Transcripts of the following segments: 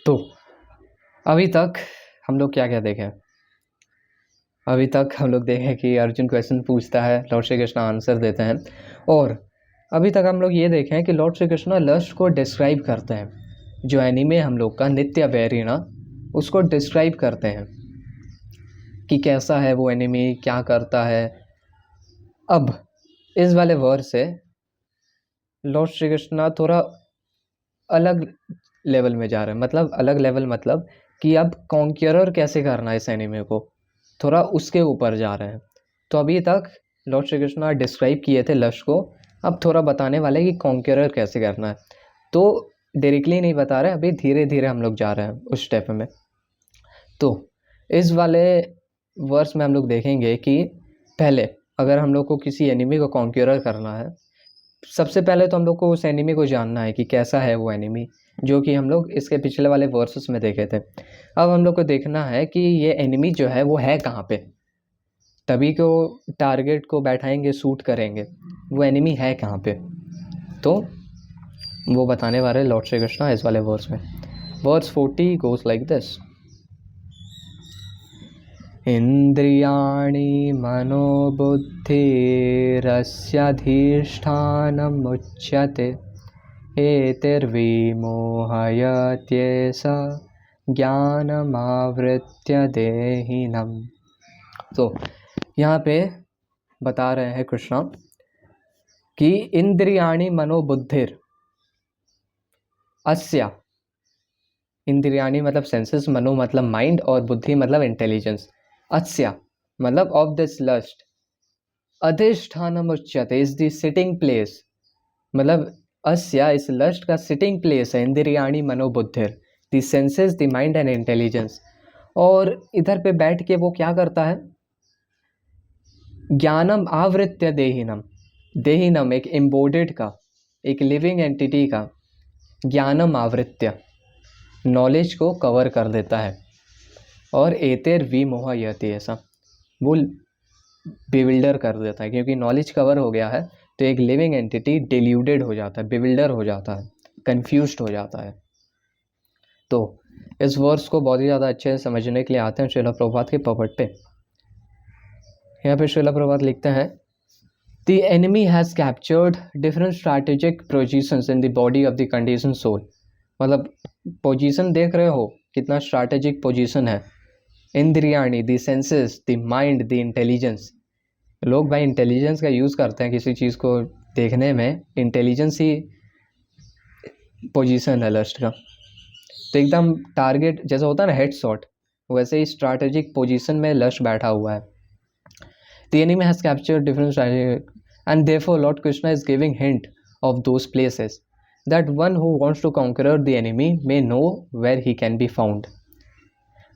तो अभी तक हम लोग क्या क्या देखे? अभी तक हम लोग देखें कि अर्जुन क्वेश्चन पूछता है, लॉर्ड श्री कृष्ण आंसर देते हैं। और अभी तक हम लोग ये देखे हैं कि लॉर्ड श्री कृष्ण लस्ट को डिस्क्राइब करते हैं। जो एनीमे हम लोग का नित्य वैरी ना, उसको डिस्क्राइब करते हैं कि कैसा है वो एनिमी, क्या करता है। अब इस वाले वर्ड से लॉर्ड श्री कृष्ण थोड़ा अलग लेवल में जा रहे हैं। मतलब अलग लेवल मतलब कि अब कॉन्क्यूरर कैसे करना है इस एनिमे को, थोड़ा उसके ऊपर जा रहे हैं। तो अभी तक लॉर्ड श्री कृष्ण डिस्क्राइब किए थे लश को, अब थोड़ा बताने वाले कि कॉन्क्यूरर कैसे करना है। तो डायरेक्टली नहीं बता रहे, अभी धीरे धीरे हम लोग जा रहे हैं उस स्टेप में। तो इस वाले वर्स में हम लोग देखेंगे कि पहले अगर हम लोग को किसी एनिमी को कॉन्क्यूरर करना है, सबसे पहले तो हम लोग को उस एनिमी को जानना है कि कैसा है वो एनिमी, जो कि हम लोग इसके पिछले वाले वर्सेस में देखे थे। अब हम लोग को देखना है कि ये एनिमी जो है वो है कहाँ पे, तभी को टारगेट को बैठाएंगे, शूट करेंगे, वो एनिमी है कहाँ पे। तो वो बताने वाले लॉर्ड श्री कृष्ण इस वाले वर्स में। Verse 40 goes like this. इंद्रियाणि मनोबुद्धिरस्याधिष्ठानमुच्यते एतैर्विमोहयत्येष ज्ञानमावृत्य देहिनम्। तो यहाँ पे बता रहे हैं कृष्ण कि इंद्रियाणि मनोबुद्धिर अस्या, इंद्रियाणि मतलब सेंसेस, मनो मतलब माइंड और बुद्धि मतलब इंटेलिजेंस। अस्या मतलब ऑफ दिस लस्ट, अधिष्ठानम उच्यते इज द सिटिंग प्लेस, मतलब अस्या इस लस्ट का सिटिंग प्लेस है। इंद्रियाणि मनोबुद्धिर, the senses, the mind and intelligence. और इधर पे बैठ के वो क्या करता है, ज्ञानम आवृत्य देहिनम, देहिनम एक एम्बोडेड का, एक लिविंग एंटिटी का ज्ञानम आवृत्य, नॉलेज को कवर कर देता है। और एतेर विमोहयति, ऐसा वो बिविल्डर कर देता है, क्योंकि नॉलेज कवर हो गया है तो एक लिविंग एंटिटी डिल्यूडेड हो जाता है, बिविल्डर हो जाता है, कंफ्यूज्ड हो जाता है। तो इस वर्स को बहुत ही ज़्यादा अच्छे से समझने के लिए आते हैं श्रील प्रभुपाद के पॉपर्ट पे। यहाँ पे श्रील प्रभुपाद लिखते हैं, the enemy has captured different strategic positions in the body of the condition soul. मतलब पोजीशन देख रहे हो कितना स्ट्रैटेजिक पोजीशन है। इंद्रियाणि the senses, the mind, the intelligence. लोग भाई इंटेलिजेंस का यूज़ करते हैं किसी चीज़ को देखने में, इंटेलिजेंस ही पोजीशन है लस्ट का। तो एकदम टारगेट जैसा होता है ना, हेड शॉट, वैसे ही स्ट्रैटेजिक पोजीशन में लस्ट बैठा हुआ है। The enemy has captured different strategic and therefore Lord Krishna is giving hint of those places that one who wants to conquer the enemy may know where he can be found.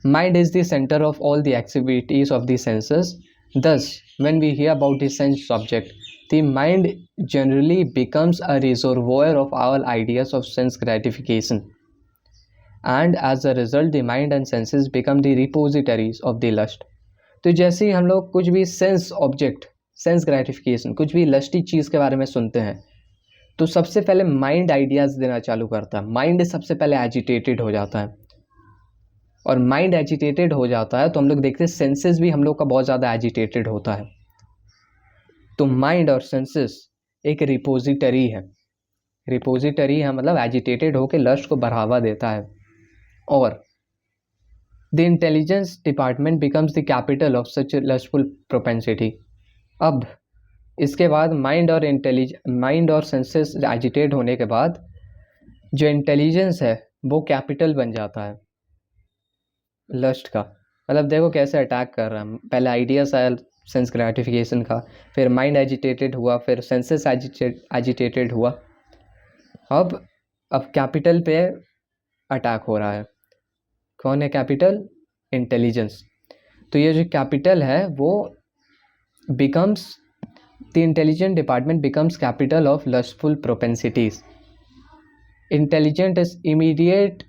Mind is the center of all the activities of the senses. Thus, when we hear about the sense object, the mind generally becomes a reservoir of all ideas of sense gratification. And as a result, the mind and senses become the repositories of the lust. तो जैसे ही हम लोग कुछ भी sense object, sense gratification, कुछ भी lusty चीज़ के बारे में सुनते हैं, तो सबसे पहले माइंड आइडियाज़ देना चालू करता है। माइंड सबसे पहले एजिटेटेड हो जाता है, और माइंड एजिटेटेड हो जाता है तो हम लोग देखते हैं सेंसेस भी हम लोग का बहुत ज़्यादा एजिटेटेड होता है। तो माइंड और सेंसेस एक रिपोजिटरी है, रिपोजिटरी है मतलब एजिटेटेड होकर लस्ट को बढ़ावा देता है। और the intelligence department becomes the capital of such lustful propensity. अब इसके बाद माइंड और सेंसेस एजिटेट होने के बाद जो इंटेलिजेंस है वो कैपिटल बन जाता है लस्ट का। मतलब देखो कैसे अटैक कर रहा है, पहले आइडियाज आया सेंस ग्रेटिफिकेशन का, फिर माइंड एजिटेटेड हुआ, फिर सेंसेस एजिटेटेड हुआ, अब कैपिटल पे अटैक हो रहा है। कौन है कैपिटल? इंटेलिजेंस। तो ये जो कैपिटल है वो becomes, the intelligent department becomes capital of lustful propensities. Intelligent is immediate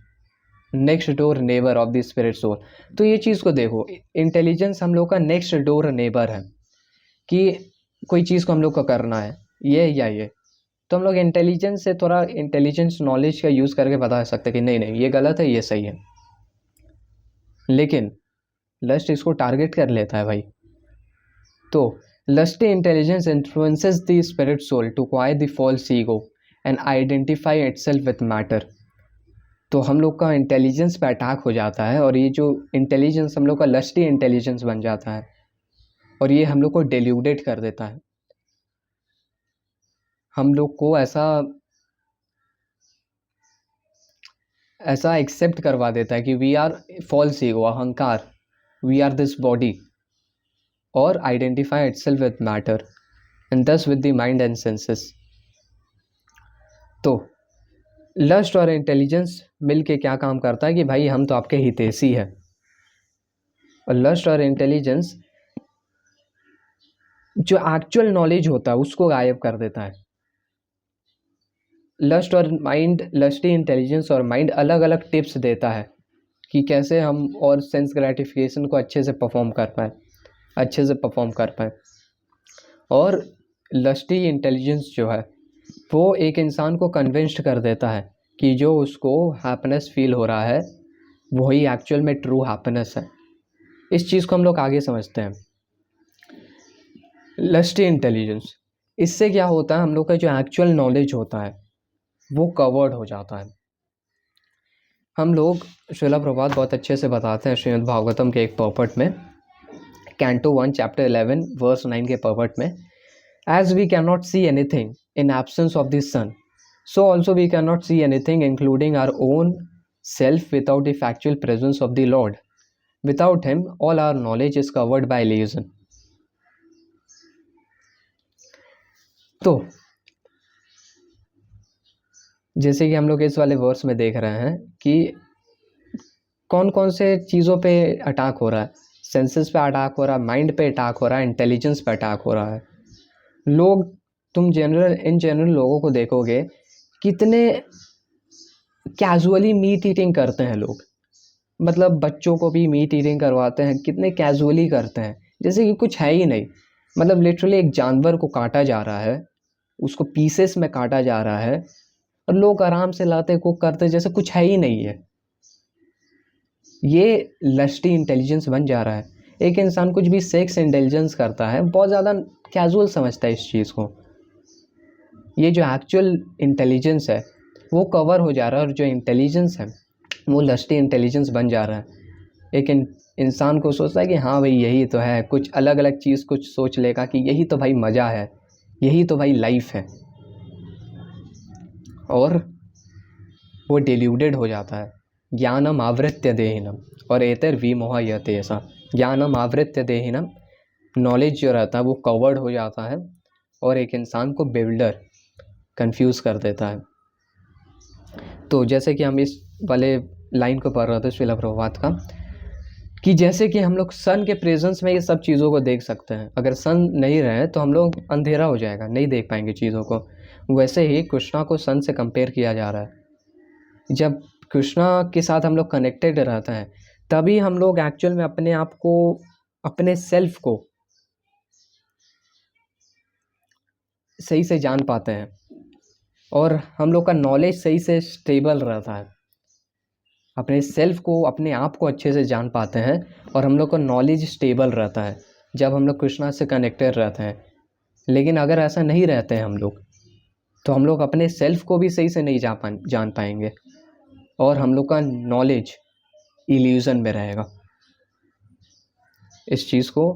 next door neighbor of the spirit soul. तो ये चीज़ को देखो, इंटेलिजेंस हम लोग का नेक्स्ट डोर नेबर है कि कोई चीज़ को हम लोग को करना है, ये या ये, तो हम लोग इंटेलिजेंस से थोड़ा इंटेलिजेंस नॉलेज का यूज़ करके बता सकते हैं कि नहीं नहीं ये गलत है ये सही है, लेकिन लस्ट इसको टारगेट कर लेता है भाई। तो lusty intelligence influences the spirit soul to acquire the false ego and identify itself with matter। तो हम लोग का इंटेलिजेंस पे अटैक हो जाता है और ये जो इंटेलिजेंस हम लोग का लस्टी इंटेलिजेंस बन जाता है और ये हम लोग को डेल्यूडेट कर देता है, हम लोग को ऐसा ऐसा एक्सेप्ट करवा देता है कि वी आर फॉल्स ईगो, अहंकार, वी आर दिस बॉडी, और identify itself with matter and thus with the mind and senses. तो लस्ट और इंटेलिजेंस मिल के क्या काम करता है कि भाई हम तो आपके हितैषी है, और लस्ट और इंटेलिजेंस जो एक्चुअल नॉलेज होता है उसको गायब कर देता है। लस्ट और माइंड, लस्टी इंटेलिजेंस और माइंड अलग अलग टिप्स देता है कि कैसे हम और सेंस ग्रेटिफिकेशन को अच्छे से परफॉर्म कर पाए। और लस्टी इंटेलिजेंस जो है वो एक इंसान को कन्विंस्ड कर देता है कि जो उसको हैप्पीनेस फील हो रहा है वही एक्चुअल में ट्रू हैप्पीनेस है। इस चीज़ को हम लोग आगे समझते हैं। लस्टी इंटेलिजेंस, इससे क्या होता है, हम लोग का जो एक्चुअल नॉलेज होता है वो कवर्ड हो जाता है। हम लोग श्रीला प्रभात बहुत अच्छे से बताते हैं श्रीमद् भागवतम के एक पर्पट में, कैंटो 1 चैप्टर 11 वर्स 9 के पर्पट में, as we can not see anything in absence of the sun, so also we cannot see anything including our own self without the factual presence of the Lord. Without him all our knowledge is covered by illusion। तो जैसे कि हम लोग इस वाले verse में देख रहे हैं कि कौन कौन से चीज़ों पे अटैक हो रहा है, सेंसेस पे अटैक हो रहा है, माइंड पे अटैक हो रहा है, इंटेलिजेंस पे अटैक हो रहा है। लोग, तुम इन जनरल लोगों को देखोगे कितने कैजुअली मीट ईटिंग करते हैं लोग, मतलब बच्चों को भी मीट ईटिंग करवाते हैं, कितने कैजुअली करते हैं जैसे कि कुछ है ही नहीं। मतलब लिटरली एक जानवर को काटा जा रहा है, उसको पीसेस में काटा जा रहा है और लोग आराम से लाते कुक करते जैसे कुछ है ही नहीं है। ये लस्टी इंटेलिजेंस बन जा रहा है। एक इंसान कुछ भी सेक्स इंटेलिजेंस करता है बहुत ज़्यादा कैजुअल समझता है इस चीज़ को। ये जो एक्चुअल इंटेलिजेंस है वो कवर हो जा रहा है और जो इंटेलिजेंस है वो लस्टी इंटेलिजेंस बन जा रहा है। एक इंसान को सोचता है कि हाँ भाई यही तो है, कुछ अलग अलग चीज़ कुछ सोच लेगा कि यही तो भाई मज़ा है, यही तो भाई लाइफ है, और वो डिल्यूडेड हो जाता है। ज्ञानम आवृत्य देहिनम और एतर विमोहयते, ऐसा ज्ञानम आवृत्य देहिनम, नॉलेज जो रहता है वो कवर्ड हो जाता है और एक इंसान को बिल्डर कंफ्यूज कर देता है। तो जैसे कि हम इस वाले लाइन को पढ़ रहे थे श्रीला प्रभात का, कि जैसे कि हम लोग सन के प्रेजेंस में ये सब चीज़ों को देख सकते हैं, अगर सन नहीं रहे तो हम लोग अंधेरा हो जाएगा, नहीं देख पाएंगे चीज़ों को। वैसे ही कृष्णा को सन से कंपेयर किया जा रहा है। जब कृष्णा के साथ हम लोग कनेक्टेड रहते हैं तभी हम लोग एक्चुअल में अपने आप को, अपने सेल्फ को सही से जान पाते हैं और हम लोग का नॉलेज सही से स्टेबल रहता है। अपने सेल्फ को, अपने आप को अच्छे से जान पाते हैं और हम लोग का नॉलेज स्टेबल रहता है जब हम लोग कृष्णा से कनेक्टेड रहते हैं। लेकिन अगर ऐसा नहीं रहते हैं हम लोग तो हम लोग अपने सेल्फ को भी सही से नहीं जान पाएंगे और हम लोग का नॉलेज इल्यूजन में रहेगा। इस चीज़ को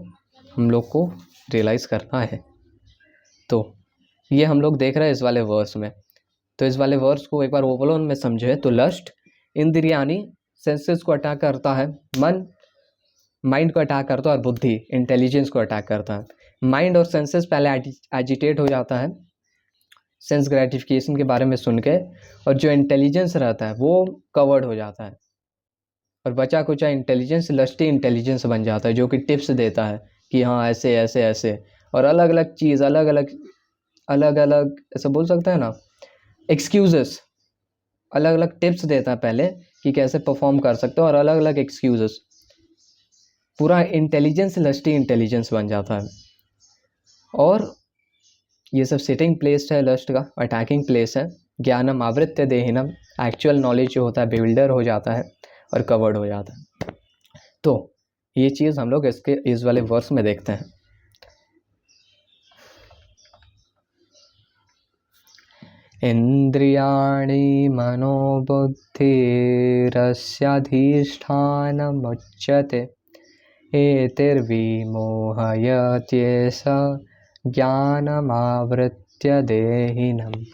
हम लोग को रियलाइज़ करना है। तो ये हम लोग देख रहे हैं इस वाले वर्स में। तो इस वाले वर्स को एक बार ओवरऑल में समझे तो लस्ट इंद्रियानी सेंसेस को अटैक करता है, मन माइंड को अटैक करता है और बुद्धि इंटेलिजेंस को अटैक करता है। माइंड और सेंसेस पहले एजिटेट हो जाता है सेंस ग्रेटिफिकेशन के बारे में सुन के, और जो इंटेलिजेंस रहता है वो कवर्ड हो जाता है और बचा कुचा इंटेलिजेंस लस्टी इंटेलिजेंस बन जाता है जो कि टिप्स देता है कि हाँ ऐसे ऐसे ऐसे, और अलग अलग चीज़ अलग अलग ऐसा बोल सकते हैं ना, एक्सक्यूजेस, अलग अलग टिप्स देता है पहले कि कैसे परफॉर्म कर सकते हो और अलग अलग एक्सक्यूजेस। पूरा इंटेलिजेंस लस्टी इंटेलिजेंस बन जाता है और ये सब सिटिंग प्लेस है लस्ट का, अटैकिंग प्लेस है। ज्ञानम आवृत्य देहिनम, एक्चुअल नॉलेज जो होता है बेविल्डर हो जाता है और कवर्ड हो जाता है। तो ये चीज़ हम लोग इसके इस वाले वर्स में देखते हैं। इंद्रियाणि मनोबुद्धिरस्याधिष्ठानमुच्यते एतिर्विमोहयत्येष ज्ञानमावृत्य देहिनम्।